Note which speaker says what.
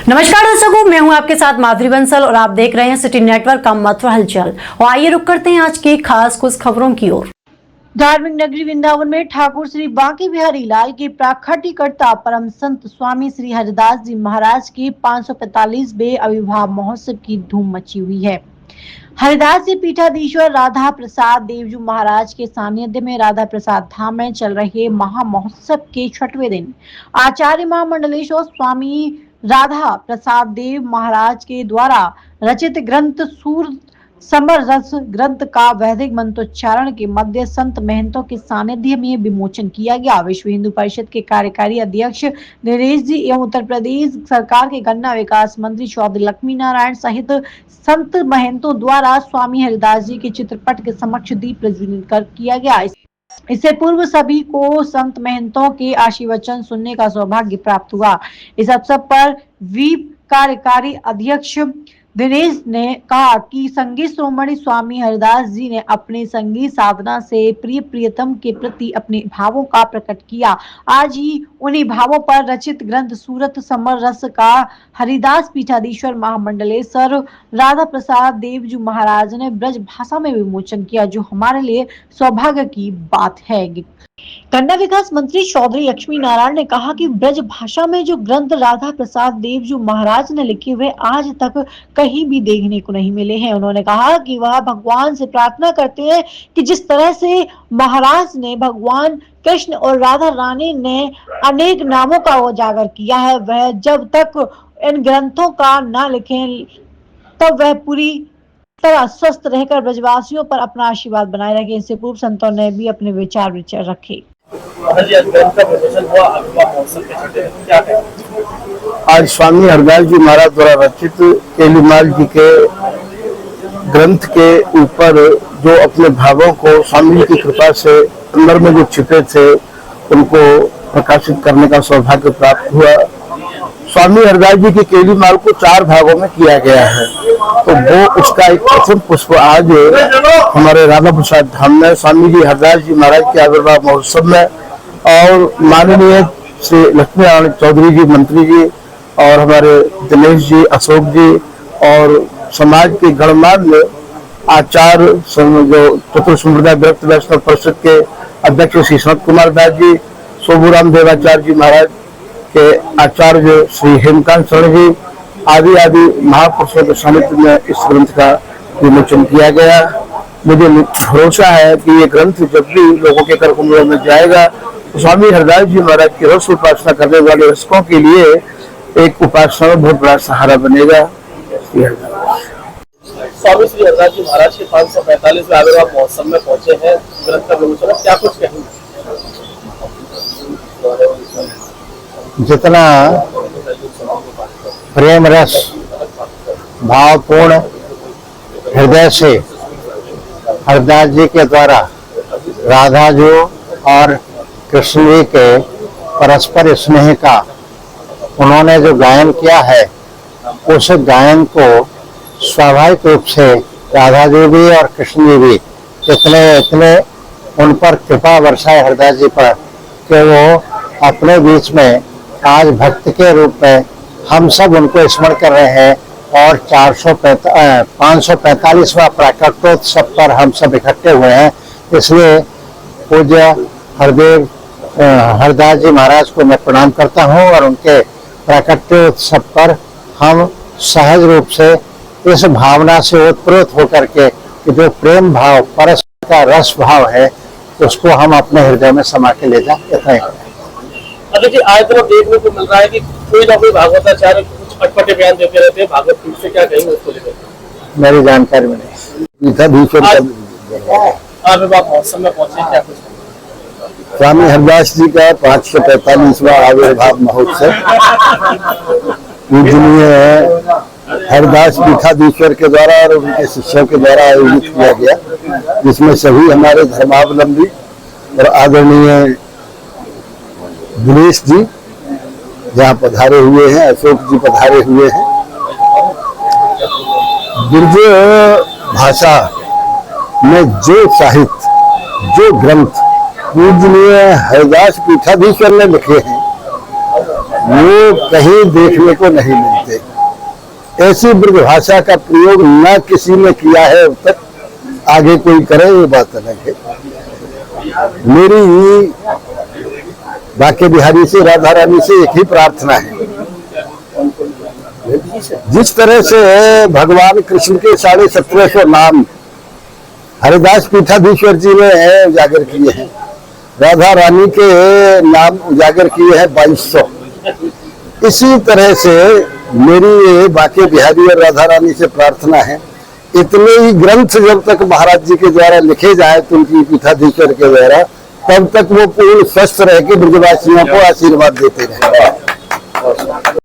Speaker 1: नमस्कार दर्शकों, मैं हूं आपके साथ माधुरी बंसल और आप देख रहे हैं सिटी नेटवर्क का मथुरा हलचल। और आइए रुक करते हैं आज की खास कुछ खबरों की ओर।
Speaker 2: धार्मिक नगरी वृंदावन में ठाकुर श्री बांके बिहारी लाल के प्राकट्यकर्ता परम संत स्वामी श्री हरिदास जी महाराज के 545वें आविर्भाव महोत्सव की धूम मची हुई है। हरिदास जी पीठाधीश्वर राधा प्रसाद देवजू महाराज के सानिध्य में राधा प्रसाद धाम में चल रहे महा महोत्सव के 6वें दिन आचार्य महामंडलेश्वर स्वामी राधा प्रसाद देव महाराज के द्वारा रचित ग्रंथ सूर समर रस ग्रंथ का वैदिक मंत्रोच्चारण के मध्य संत महंतों के सानिध्य में विमोचन किया गया। विश्व हिंदू परिषद के कार्यकारी अध्यक्ष नरेश जी एवं उत्तर प्रदेश सरकार के गन्ना विकास मंत्री चौधरी लक्ष्मी नारायण सहित संत महंतों द्वारा स्वामी हरिदास जी के चित्रपट के समक्ष दीप प्रज्वलित कर किया गया। इससे पूर्व सभी को संत महंतों के आशीर्वचन सुनने का सौभाग्य प्राप्त हुआ। इस अवसर पर वीप कार्यकारी अध्यक्ष दिनेश ने कहा कि संगीत श्रोमणी स्वामी हरिदास जी ने अपने संगीत साधना से प्रिय प्रियतम के प्रति अपने भावों का प्रकट किया। आज ही उन्हीं भावों पर रचित ग्रंथ सूरत समर रस का हरिदास पीठाधीश्वर महामंडलेश्वर राधा प्रसाद देवजू महाराज ने ब्रज भाषा में विमोचन किया, जो हमारे लिए सौभाग्य की बात है। गन्ना विकास मंत्री चौधरी लक्ष्मी नारायण ने कहा कि ब्रज भाषा में जो ग्रंथ राधा प्रसाद देवजू महाराज ने लिखे हुए आज तक कहीं भी देखने को नहीं मिले हैं। उन्होंने कहा कि वह भगवान से प्रार्थना करते हैं कि जिस तरह से महाराज ने भगवान कृष्ण और राधा रानी ने अनेक नामों का उजागर किया है, वह जब तक इन ग्रंथों का न लिखें तब वह पूरी तरह स्वस्थ रहकर ब्रजवासियों पर अपना आशीर्वाद बनाए रखे। इससे पूर्व संतों ने भी अपने विचार रखे।
Speaker 3: आज स्वामी हरिदास जी महाराज द्वारा रचित केलीमाल जी के ग्रंथ के ऊपर जो अपने भावों को स्वामी जी की कृपा से अंदर में जो छिपे थे उनको प्रकाशित करने का सौभाग्य प्राप्त हुआ। स्वामी हरिदास जी की केलीमाल को 4 भागों में किया गया है, तो वो उसका एक प्रथम पुष्प आज हमारे राधा प्रसाद धाम में स्वामी जी हरिदास जी महाराज के आविर्भाव महोत्सव में और माननीय श्री लक्ष्मी नारायण चौधरी जी मंत्री जी और हमारे दिनेश जी, अशोक जी और समाज के गणमान्य आचार्य जो चतुर संप्रदाय विरक्त वैष्णव परिषद के अध्यक्ष श्री सनत कुमार दास जी, शोभूराम देवाचार्य जी महाराज के आचार्य श्री हेमकांत शरण जी आदि आदि महापुरुषों के सानिध्य में इस ग्रंथ का विमोचन किया गया। मुझे भरोसा है कि ये ग्रंथ जब भी लोगों के कर कमलों में जाएगा तो स्वामी हरिदास जी महाराज की रस उपासना करने वाले रसिकों के लिए एक उपासना में बहुत बड़ा सहारा बनेगा।
Speaker 4: स्वामी श्री हरिदास जी महाराज के 545वें आविर्भाव महोत्सव में पहुंचे हैं, ग्रंथ का विमोचन, क्या कुछ कहेंगे?
Speaker 3: जितना प्रेम रस भावपूर्ण हृदय से हरिदास जी के द्वारा राधा जी और कृष्ण जी के परस्पर स्नेह का उन्होंने जो गायन किया है, उस गायन को स्वाभाविक रूप से राधा जी भी और कृष्ण जी भी इतने उन पर कृपा बरसाए हरिदास जी पर कि वो अपने बीच में आज भक्त के रूप में हम सब उनको स्मरण कर रहे हैं और 545वां प्राकट्योत्सव पर हम सब इकट्ठे हुए हैं। इसलिए पूज्य हरिदास जी महाराज को मैं प्रणाम करता हूं और उनके प्राकट्योत्सव पर हम सहज रूप से इस भावना से ओतप्रोत होकर के जो प्रेम भाव परस्पर का रस भाव है उसको हम अपने हृदय में समा के ले जाए।
Speaker 4: देखिए, आज तरफ देखने को मिल रहा है कि कोई ना कोई भागवताचार्य कुछ अटपटे बयान देते रहते हैं, भागवत पीठ से क्या कहेंगे उसको लेकर?
Speaker 3: मेरी जानकारी में नहीं।
Speaker 4: आविर्भाव महोत्सव में पहुंचे, क्या कुछ?
Speaker 3: स्वामी हरिदास जी का 545वां आविर्भाव महोत्सव पूजनीय हरिदास पीठाधीश्वर के द्वारा और उनके शिष्यों के द्वारा आयोजित किया गया, जिसमें सभी हमारे धर्मावलंबी और आदरणीय दिनेश जी जहाँ पधारे हुए हैं, अशोक जी पधारे हुए हैं। ब्रज भाषा में जो साहित्य, जो ग्रंथ पूजनीय हरिदास पीठाधीश्वर ने लिखे हैं, वो कहीं देखने को नहीं मिलते। ऐसी ब्रजभाषा का प्रयोग न किसी ने किया है अब तक, आगे कोई करे ये बात अलग है। मेरी बांके बिहारी से, राधा रानी से एक ही प्रार्थना है, जिस तरह से भगवान कृष्ण के 1750 नाम हरिदास पीठाधीश्वर जी ने उजागर किए हैं, राधा रानी के नाम उजागर किए हैं 2200। इसी तरह से मेरी ये बांके बिहारी और राधा रानी से प्रार्थना है, इतने ही ग्रंथ जब तक महाराज जी के द्वारा लिखे जाए तो उनकी पीठाधीश्वर के द्वारा, तब तक वो पूर्ण स्वस्थ रह के ब्रजवासियों को आशीर्वाद देते रहे।